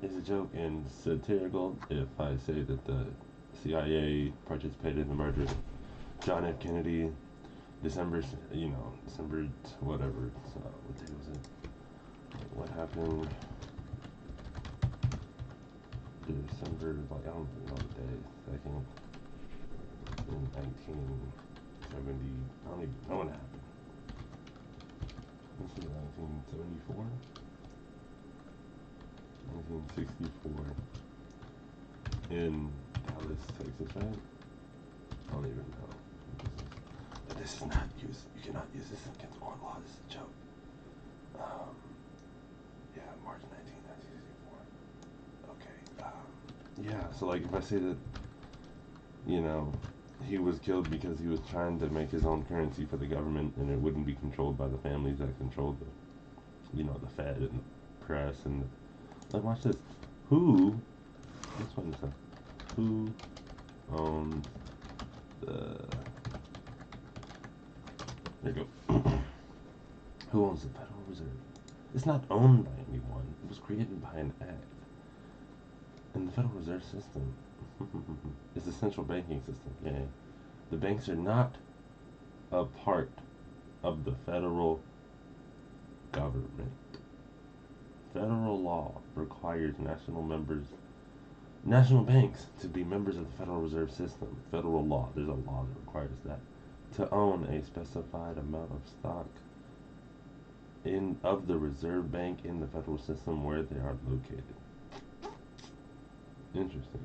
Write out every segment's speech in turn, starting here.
is a joke and satirical if I say that the CIA participated in the murder of John F. Kennedy, December, December whatever. So what day was it? What happened? December, like I don't even know the day. Second in 1970. I don't even know what happened. This is 1974, 1964 in Dallas, Texas, right? I don't even know. But this is not use. You cannot use this against court law. This is a joke. Um, yeah, March 19th, 1964. Okay. Yeah. So like, if I say that, you know, he was killed because he was trying to make his own currency for the government, and it wouldn't be controlled by the families that controlled the Fed and the press and like, watch this. Who? This one says, who owns the? There you go. Who owns the Federal Reserve? It's not owned by anyone. It was created by an act. And the Federal Reserve System is the central banking system. Yeah. The banks are not a part of the federal government. Federal law requires national banks to be members of the Federal Reserve System. Federal law, there's a law that requires that. To own a specified amount of stock of the Reserve Bank in the federal system where they are located. Interesting.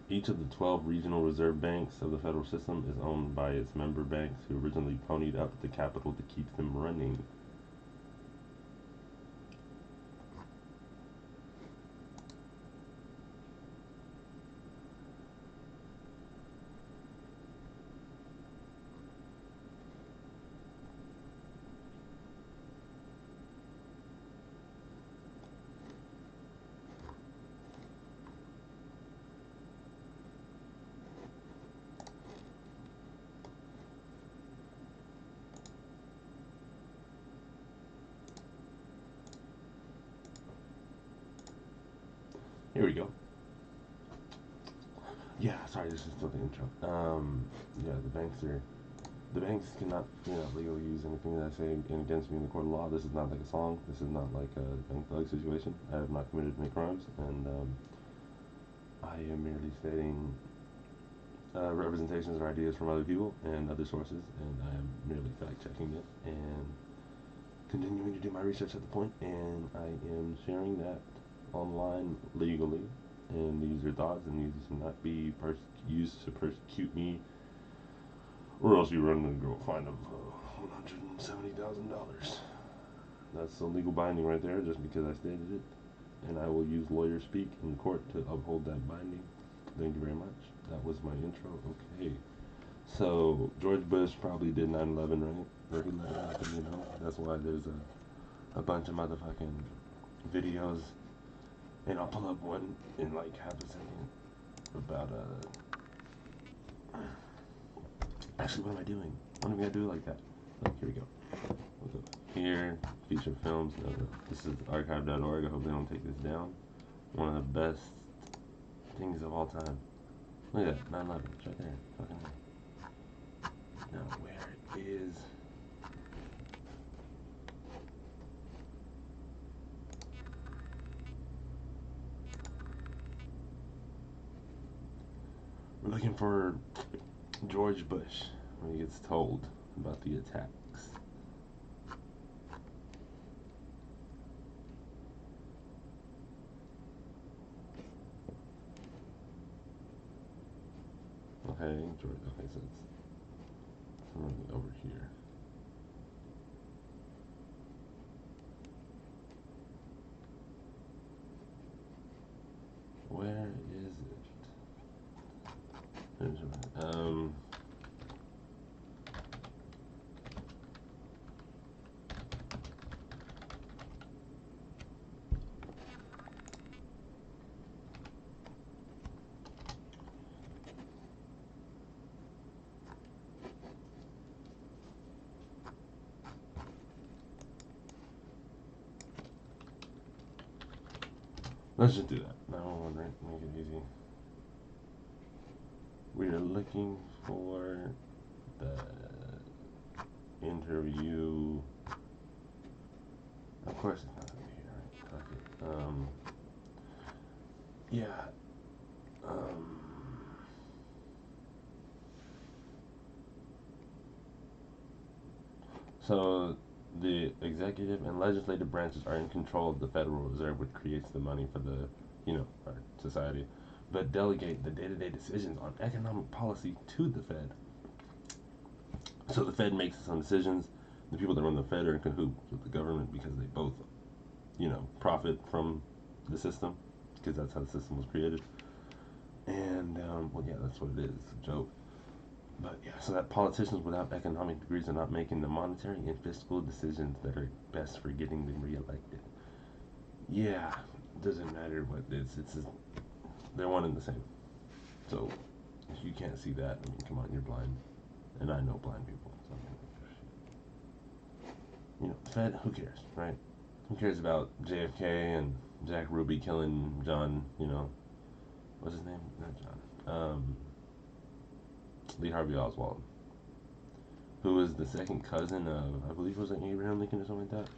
Each of the 12 regional reserve banks of the federal system is owned by its member banks who originally ponied up the capital to keep them running. Here we go. Yeah, sorry, this is still the intro. Yeah, the banks cannot, legally use anything that I say against me in the court of law. This is not like a song. This is not like a bank thug situation. I have not committed any crimes, and I am merely stating representations or ideas from other people and other sources, and I am merely fact checking it and continuing to do my research at the point, and I am sharing that online legally. And these are thoughts, and these should not be used to persecute me, or else you run into a fine of $170,000. That's a legal binding right there, just because I stated it. And I will use lawyer speak in court to uphold that binding. Thank you very much. That was my intro. Okay. So, George Bush probably did 9/11, right? Or he let it happen. That's why there's a bunch of motherfucking videos. And I'll pull up one in like half a second about actually, what am I doing? What am I gonna do like that? Oh, here we go. Look up here, feature films. No, this is archive.org. I hope they don't take this down. One of the best things of all time. Look at that, 9/11. It's right there. Fucking now, where is? We're looking for George Bush when he gets told about the attacks. Okay, George. Okay, so it's really over here. Where is it? Let's just do that. 911, right? Make it easy. We are looking for the interview. Of course, it's not gonna be here, right? Fuck it. Yeah. So the executive and legislative branches are in control of the Federal Reserve, which creates the money for the, our society, but delegate the day-to-day decisions on economic policy to the Fed. So the Fed makes its own decisions. The people that run the Fed are in cahoots with the government because they both, profit from the system, because that's how the system was created. And well, yeah, that's what it is. It's a joke. But yeah, so that politicians without economic degrees are not making the monetary and fiscal decisions that are best for getting them reelected. Yeah, doesn't matter what it's they're one and the same. So if you can't see that, I mean, come on, you're blind, and I know blind people. So Fed, who cares, right? Who cares about JFK and Jack Ruby killing John? What's his name? Not John. Lee Harvey Oswald, who was the second cousin of, I believe, was it Abraham Lincoln or something like that?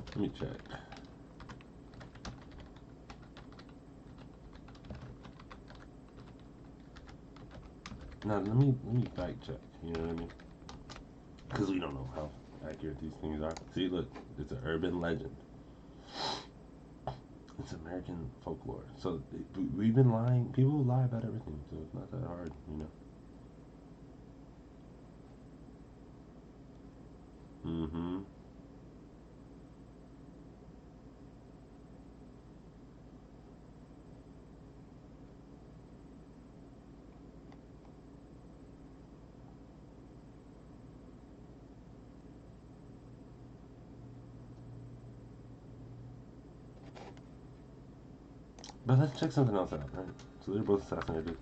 Let me check. Now let me fact check. You know what I mean? Because we don't know how accurate these things are. See, look, it's an urban legend. It's American folklore. So we've been lying. People lie about everything, so it's not that hard, Mm-hmm. But let's check something else out, right? So they're both assassinated.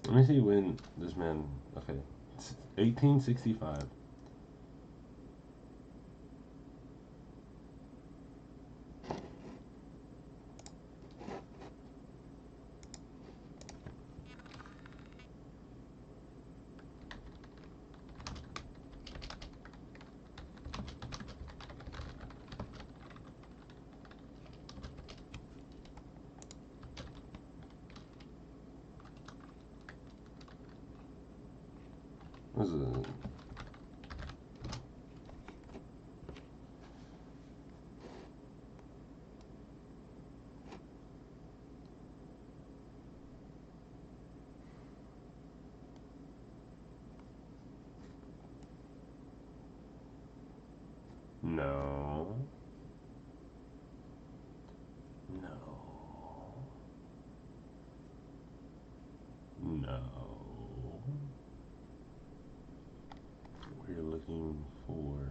Let me see when this man. Okay, 1865. What is it? No. No. No. We're looking for.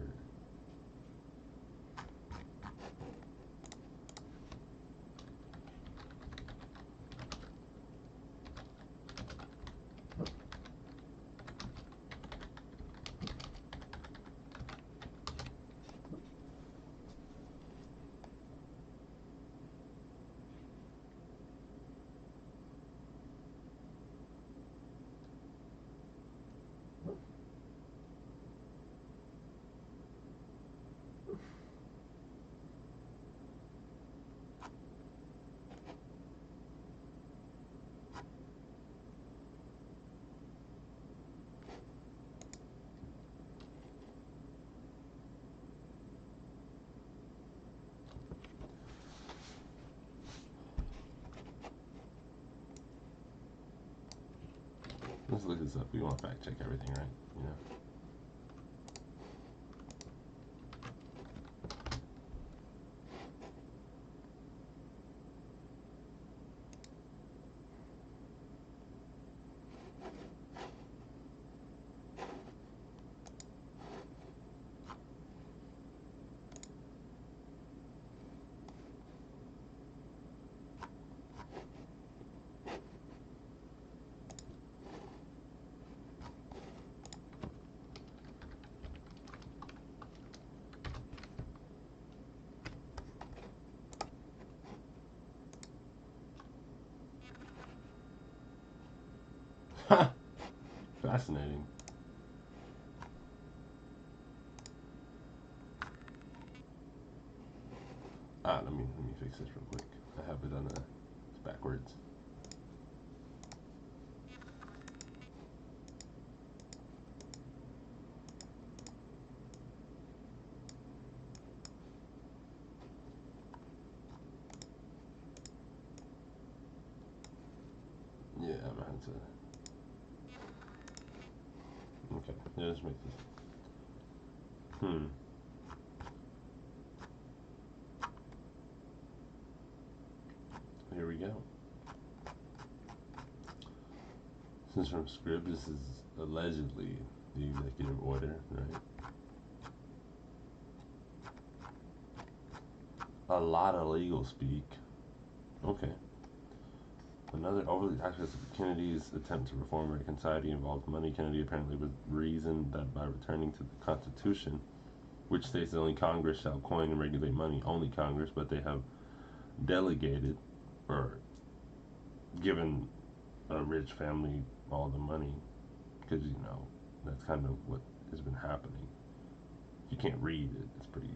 Let's look this up. We want to fact check everything, right? Fascinating. Let me fix this real quick. I have it on it's backwards. Yeah, I'm gonna have to. Okay, yeah, let's make this. Here we go. This is from Scribd. This is allegedly the executive order, right? A lot of legal speak. Okay. Another overly activist of Kennedy's attempt to reform American society involved money. Kennedy apparently reasoned that by returning to the Constitution, which states that only Congress shall coin and regulate money, only Congress, but they have delegated or given a rich family all the money because, that's kind of what has been happening. If you can't read it, it's pretty.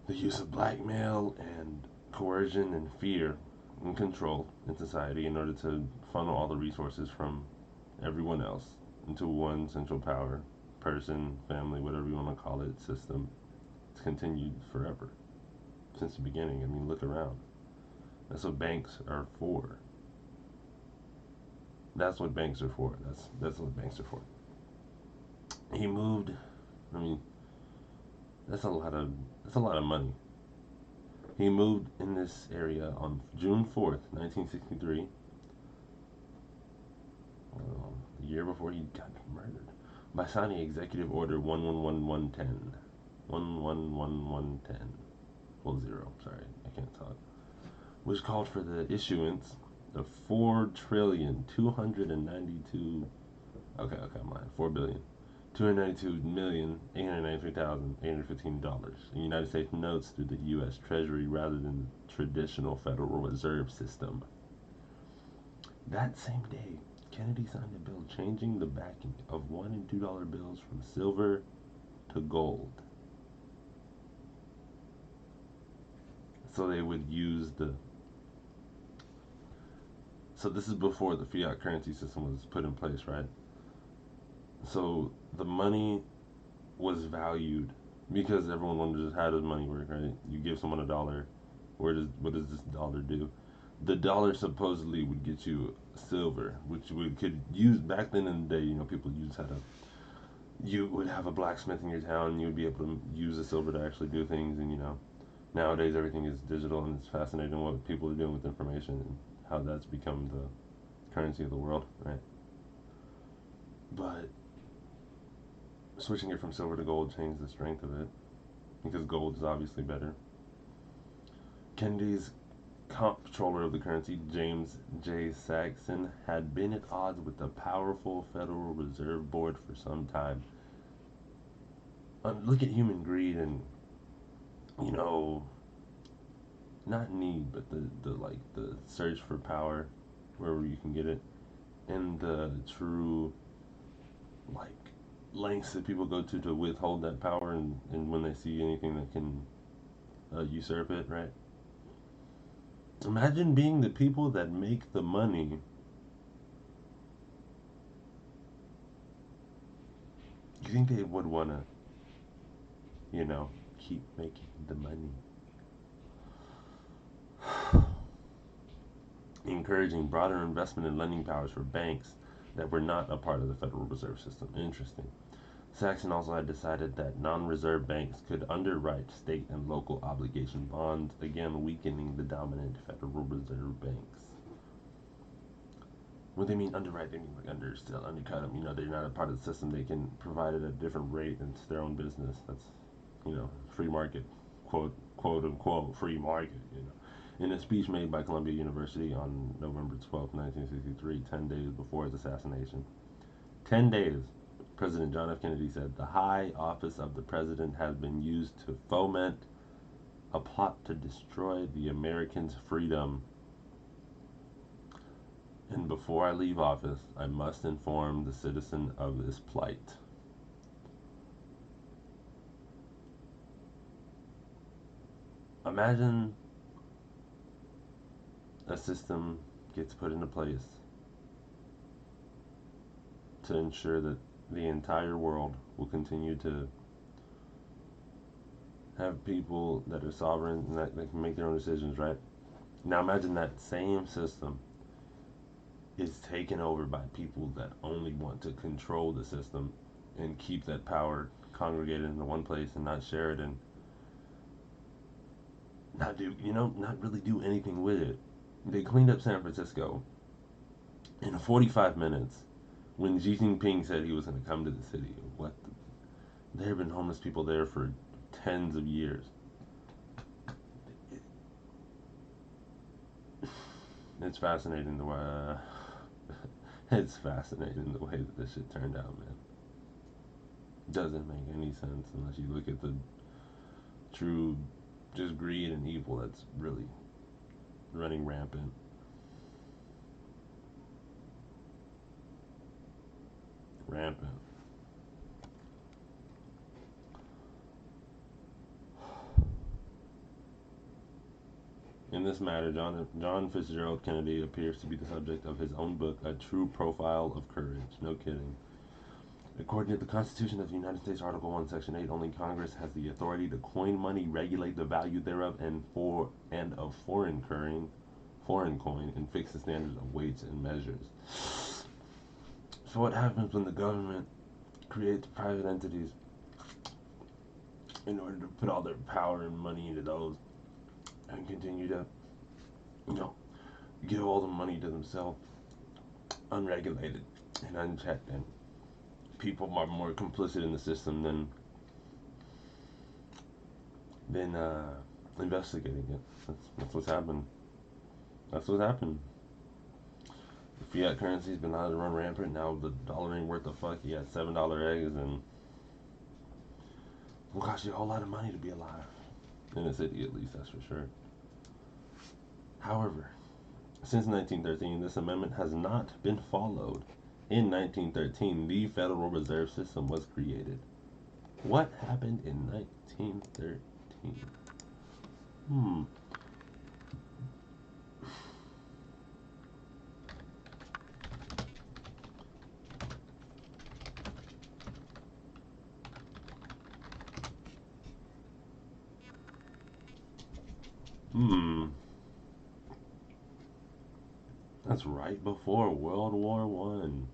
The use of blackmail and coercion and fear and control in society in order to funnel all the resources from everyone else into one central power, person, family, whatever you want to call it, system. It's continued forever since the beginning. I mean, look around. That's what banks are for. That's what banks are for. That's what banks are for. He moved. I mean, that's a lot of money. He moved in this area on June 4th, 1963, the year before he got murdered, by signing Executive Order 111110. 111110. Well, zero, sorry, I can't talk. Which called for the issuance of 4,292,000. Okay, I'm lying. 4,292,893,815 in United States notes through the U.S. Treasury rather than the traditional Federal Reserve System. That same day, Kennedy signed a bill changing the backing of $1 and $2 bills from silver to gold. So they would use So this is before the fiat currency system was put in place, right? So the money was valued because everyone wanted to just how does money work, right? You give someone a dollar, what does this dollar do? The dollar supposedly would get you silver, which we could use back then in the day. People used how to. You would have a blacksmith in your town, and you would be able to use the silver to actually do things. And nowadays everything is digital, and it's fascinating what people are doing with information and how that's become the currency of the world, right? But switching it from silver to gold changed the strength of it because gold is obviously better. Kennedy's comptroller of the currency, James J. Saxon, had been at odds with the powerful Federal Reserve Board for some time. Look at human greed and, not need, but the search for power wherever you can get it, and the true like lengths that people go to withhold that power, and when they see anything that can usurp it, right? Imagine being the people that make the money. You think they would want to, keep making the money? Encouraging broader investment and lending powers for banks that were not a part of the Federal Reserve System. Interesting. Saxon also had decided that non-reserve banks could underwrite state and local obligation bonds, again weakening the dominant Federal Reserve banks. What they mean underwrite, they mean still undercut them. They're not a part of the system. They can provide it at a different rate, and it's their own business. That's, free market, quote unquote, free market. In a speech made by Columbia University on November 12, 1963, 10 days before his assassination. 10 days, President John F. Kennedy said, "The high office of the president has been used to foment a plot to destroy the Americans' freedom And before I leave office, I must inform the citizen of this plight. Imagine a system gets put into place to ensure that the entire world will continue to have people that are sovereign and that they can make their own decisions, right? Now imagine that same system is taken over by people that only want to control the system and keep that power congregated into one place and not share it and not really do anything with it. They cleaned up San Francisco in 45 minutes when Xi Jinping said he was going to come to the city. What? There have been homeless people there for tens of years. It's fascinating the way it's fascinating the way that this shit turned out, man. Doesn't make any sense unless you look at the true just greed and evil that's really running rampant. Rampant. In this matter, John Fitzgerald Kennedy appears to be the subject of his own book, A True Profile of Courage. No kidding. According to the Constitution of the United States, Article 1, Section 8, only Congress has the authority to coin money, regulate the value thereof, and of foreign coin, and fix the standards of weights and measures. So what happens when the government creates private entities in order to put all their power and money into those and continue to, give all the money to themselves unregulated and unchecked, and people are more complicit in the system than investigating it. That's what's happened. That's what happened. The fiat currency's been allowed to run rampant. Now the dollar ain't worth a fuck. You got $7 eggs, and it will cost you a whole lot of money to be alive. In a city, at least, that's for sure. However, since 1913, this amendment has not been followed. In 1913, the Federal Reserve System was created. What happened in 1913? That's right before World War One.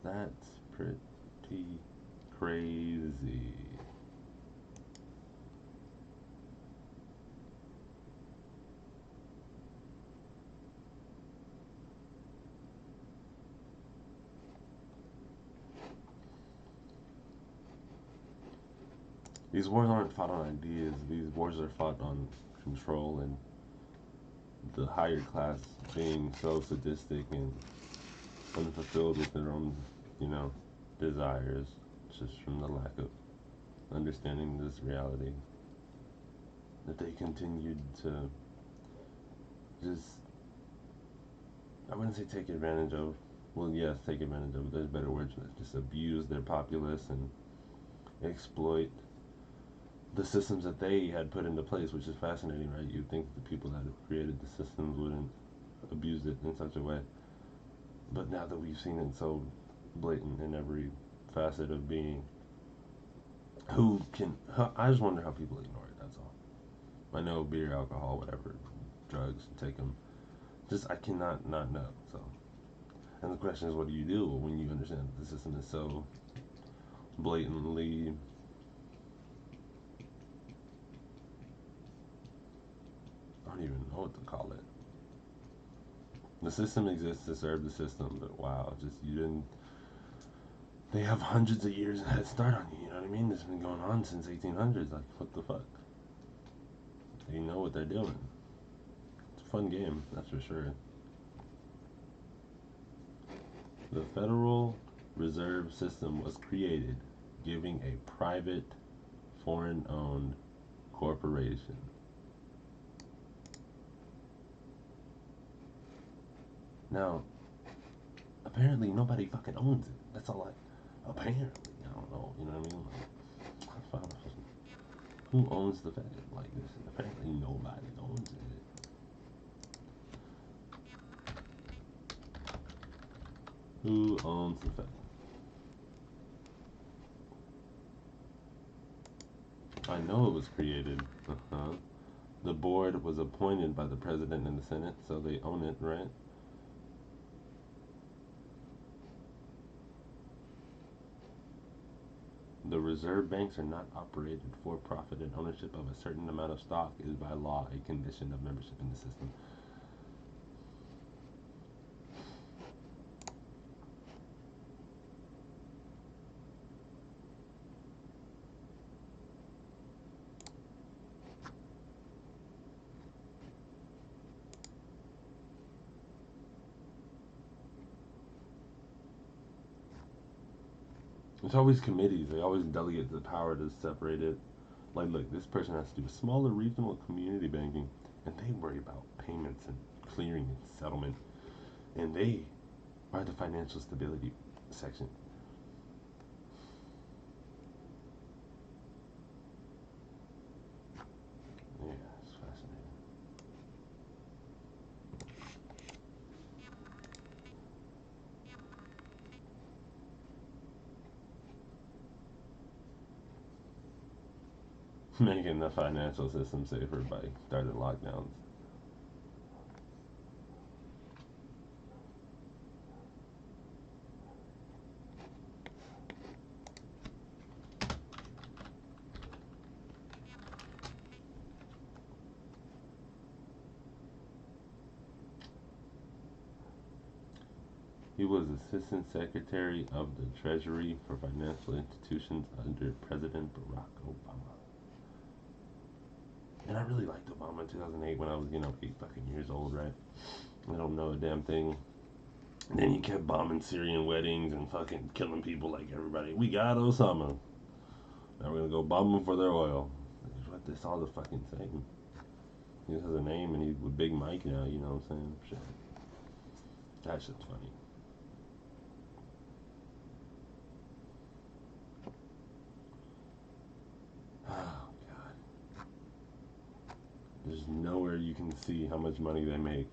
That's pretty crazy. These wars aren't fought on ideas. These wars are fought on control and the higher class being so sadistic and unfulfilled with their own, desires, just from the lack of understanding this reality, that they continued to just, I wouldn't say take advantage of, well, yes, take advantage of, there's better words, just abuse their populace and exploit the systems that they had put into place, which is fascinating, right? You'd think the people that have created the systems wouldn't abuse it in such a way. But now that we've seen it so blatant in every facet of being, I just wonder how people ignore it, that's all. I know beer, alcohol, whatever, drugs, take them. Just, I cannot not know, so. And the question is, what do you do when you understand that the system is so blatantly I don't even know what to call it. The system exists to serve the system, but wow, just you didn't. They have hundreds of years of head start on you. You know what I mean? This has been going on since 1800s. Like, what the fuck? They know what they're doing. It's a fun game, that's for sure. The Federal Reserve System was created, giving a private, foreign-owned corporation Now, apparently nobody fucking owns it. That's all apparently, I don't know, you know what I mean? Like, who owns the Fed? Like, this, apparently nobody owns it. Who owns the Fed? I know it was created. The board was appointed by the president and the Senate, so they own it, right? The reserve banks are not operated for profit, and ownership of a certain amount of stock is by law a condition of membership in the system. It's always committees. They always delegate the power to separate it. Like, look, this person has to do smaller regional community banking, and they worry about payments and clearing and settlement. And they are the financial stability section. Yeah, it's fascinating. Making the financial system safer by starting lockdowns. He was Assistant Secretary of the Treasury for Financial Institutions under President Barack Obama. And I really liked Obama in 2008 when I was, 8 fucking years old, right? I don't know a damn thing. And then he kept bombing Syrian weddings and fucking killing people like everybody. We got Osama. Now we're gonna go bomb them for their oil. That's what this all the fucking same. He has a name and he's with Big Mike now, you know what I'm saying? Shit. That shit's funny. Oh, God. There's nowhere you can see how much money they make.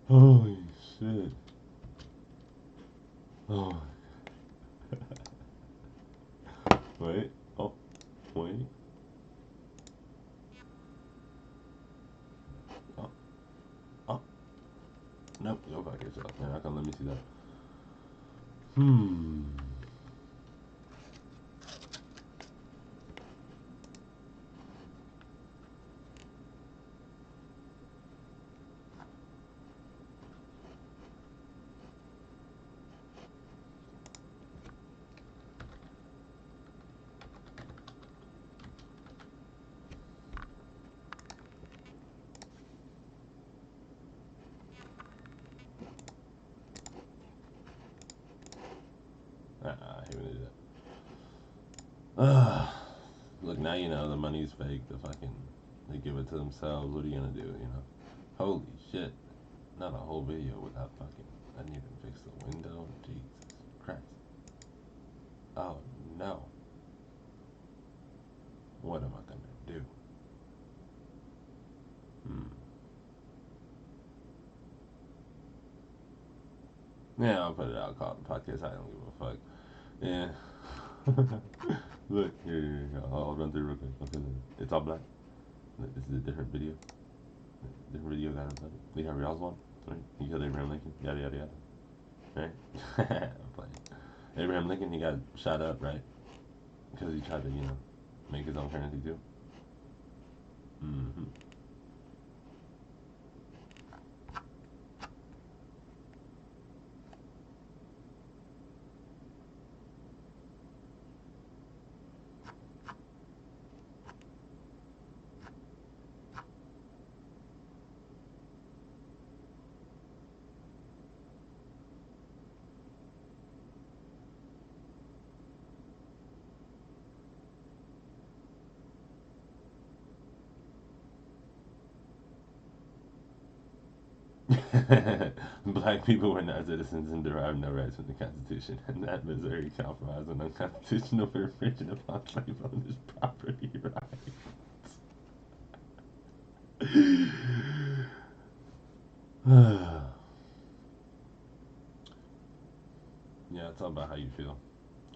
Holy shit. Oh. Wait. Oh. Wait. Oh. Oh. Nope. Go fuck yourself. You're not gonna let me see that. I hate when they do that. Look, now you know the money's fake. They give it to themselves. What are you gonna do, Holy shit. Not a whole video without fucking, I didn't even fix the window. Jesus Christ. Oh no. What am I gonna do? Yeah, I'll put it out, call it a podcast. I don't give a fuck. Yeah. Look, here. I'll run through real quick. Okay, it's all black. This is a different video. Different video got it. Lee Harvey Oswald. Right? He killed Abraham Lincoln. Yada yada yada. Right? I'm playing. Abraham Lincoln, he got shot up, right? Because he tried to, make his own currency too. Mm-hmm. Black people were not citizens and derived no rights from the Constitution, and that Missouri Compromise was unconstitutional for infringing upon slave owners' property rights. Yeah, it's all about how you feel.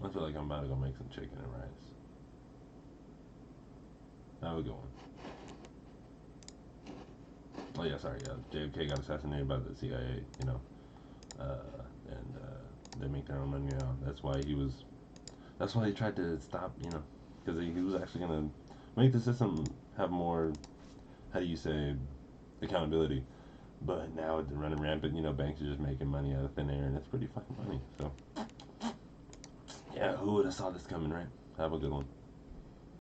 I feel like I'm about to go make some chicken and rice. Have a good one. Oh yeah, sorry. JFK got assassinated by the CIA. You know, and they make their own money now. That's why he was. That's why he tried to stop. You know, because he was actually gonna make the system have more. How do you say, accountability? But now it's running rampant. You know, banks are just making money out of thin air, and it's pretty fucking funny. So, yeah, who would have saw this coming, right? Have a good one.